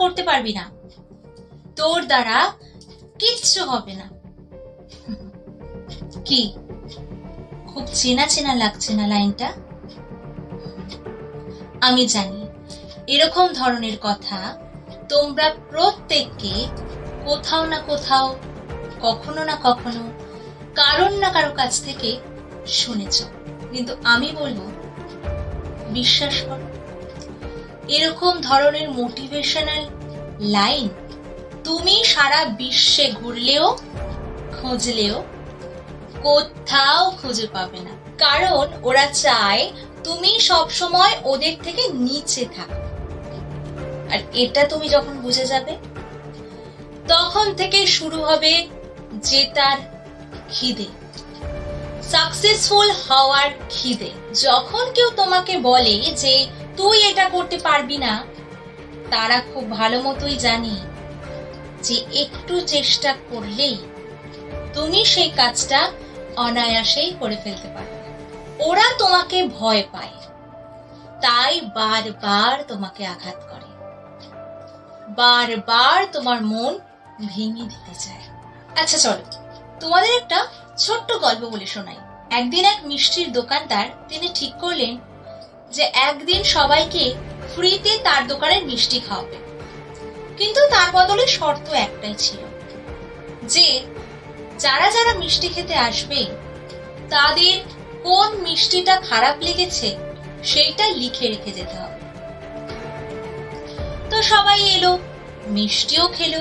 করতে পারবি না, তোর দ্বারা কিচ্ছু হবে না। কি খুব চেনা চেনা লাগছে না লাইনটা? আমি জানি এরকম ধরনের কথা তোমরা প্রত্যেককে কোথাও না কোথাও, কখনো না কখনো, কারণ না কারো কাছ থেকে শুনেছ, কিন্তু আমি বলবো বিশ্বাস করো, এরকম ধরনের মোটিভেশনাল লাইন তুমি সারা বিশ্বে ঘুরলেও খুঁজলেও কোথাও খুঁজে পাবে না। কারণ ওরা চায় তুমি সব সময় ওদের থেকে নিচে থাকো। আর এটা তুমি যখন বুঝে যাবে, তখন থেকে শুরু হবে জেতার খিদে, সাকসেসফুল হওয়ার খিদে। যখন কেউ তোমাকে বলে যে তুই এটা করতে পারবি না, তারা খুব ভালো মতোই জানি যে একটু চেষ্টা করলেই তুমি সেই কাজটা অনায়াসেই করে ফেলতে পারবে। ওরা তোমাকে ভয় পায়, তাই বারবার তোমাকে আঘাত করে, বারবার তোমার মন ভেঙে দিতে চায়। আচ্ছা চলো তোমাদের একটা ছোট্ট গল্প বলে শোনাই। একদিন এক মিষ্টির দোকানদার তিনি ঠিক করলেন যে একদিন সবাইকে ফ্রিতে তার দোকানের মিষ্টি খাওয়াবে, কিন্তু তার বদলে শর্ত একটাই ছিল যে যারা যারা মিষ্টি খেতে আসবে তাদের কোন মিষ্টিটা খারাপ লেগেছে সেইটা লিখে রেখে যেতে হবে। তো সবাই এলো, মিষ্টিও খেলো,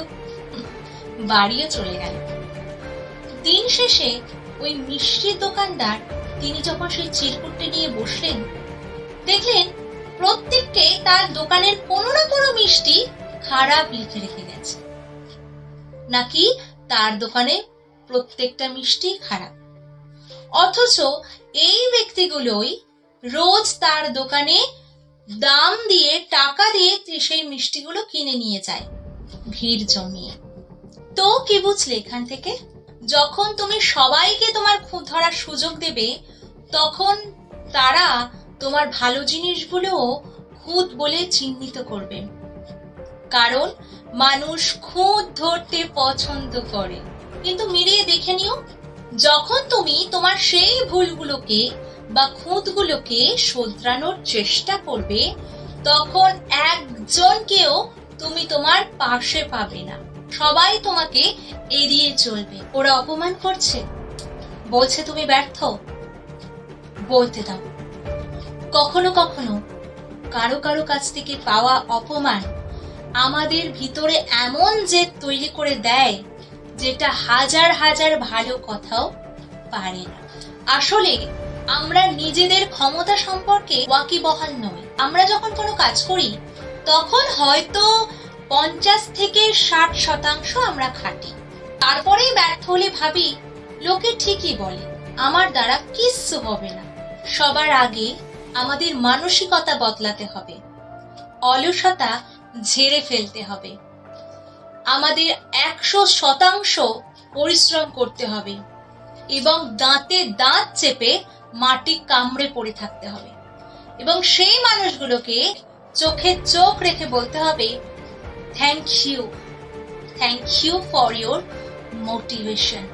বাড়িও চলে গেল। দিন শেষে ওই মিষ্টির দোকানদার তিনি যখন সেই চিরকুটটি নিয়ে বসলেন, দেখলেন প্রত্যেককে তার দোকানের কোনো না কোনো মিষ্টি খারাপ লিখে রেখে গেছে, নাকি তার দোকানে প্রত্যেকটা মিষ্টি খারাপ। অথচ এই ব্যক্তিগুলোই রোজ তার দোকানে দাম দিয়ে, টাকা দিয়ে সেই মিষ্টিগুলো কিনে নিয়ে যায় ভিড় জমিয়ে। তো কি বুঝলে এখান থেকে? যখন তুমি সবাইকে তোমার খুঁত ধরার সুযোগ দেবে, তখন তারা তোমার ভালো জিনিসগুলোও খুঁত বলে চিহ্নিত করবে। কারণ মানুষ খুঁত ধরতে পছন্দ করে। কিন্তু মিলিয়ে দেখে নিও, যখন তুমি তোমার সেই ভুলগুলোকে বা খুঁতগুলোকে শোধরানোর চেষ্টা করবে, তখন একজনকেও তুমি তোমার পাশে পাবে না। সবাই তোমাকে এড়িয়ে চলবে। ওরা অপমান করছে, বলছে তুমি ব্যর্থ, বলতে দাও। কখনো কখনো কারো কারো কাছ থেকে পাওয়া অপমান আমাদের ভিতরে এমন জেদ তৈরি করে দেয়, যেটা হাজার হাজার ভালো কথাও পারে না। আসলে আমরা নিজেদের ক্ষমতা সম্পর্কে ওয়াকিবহাল নই। আমরা যখন কোনো কাজ করি, তখন হয়তো 50 থেকে 60% আমরা খাটি, তারপরেই ব্যর্থ হলে ভাবি লোকে ঠিকই বলে, আমার দ্বারা কিচ্ছু হবে না। সবার আগে আমাদের মানসিকতা বদলাতে হবে, অলসতা ঝেড়ে ফেলতে হবে, আমাদের 100% পরিশ্রম করতে হবে এবং দাঁতে দাঁত চেপে মাটি কামড়ে পড়ে থাকতে হবে। এবং সেই মানুষগুলোকে চোখে চোখ রেখে বলতে হবে, thank you for your motivation.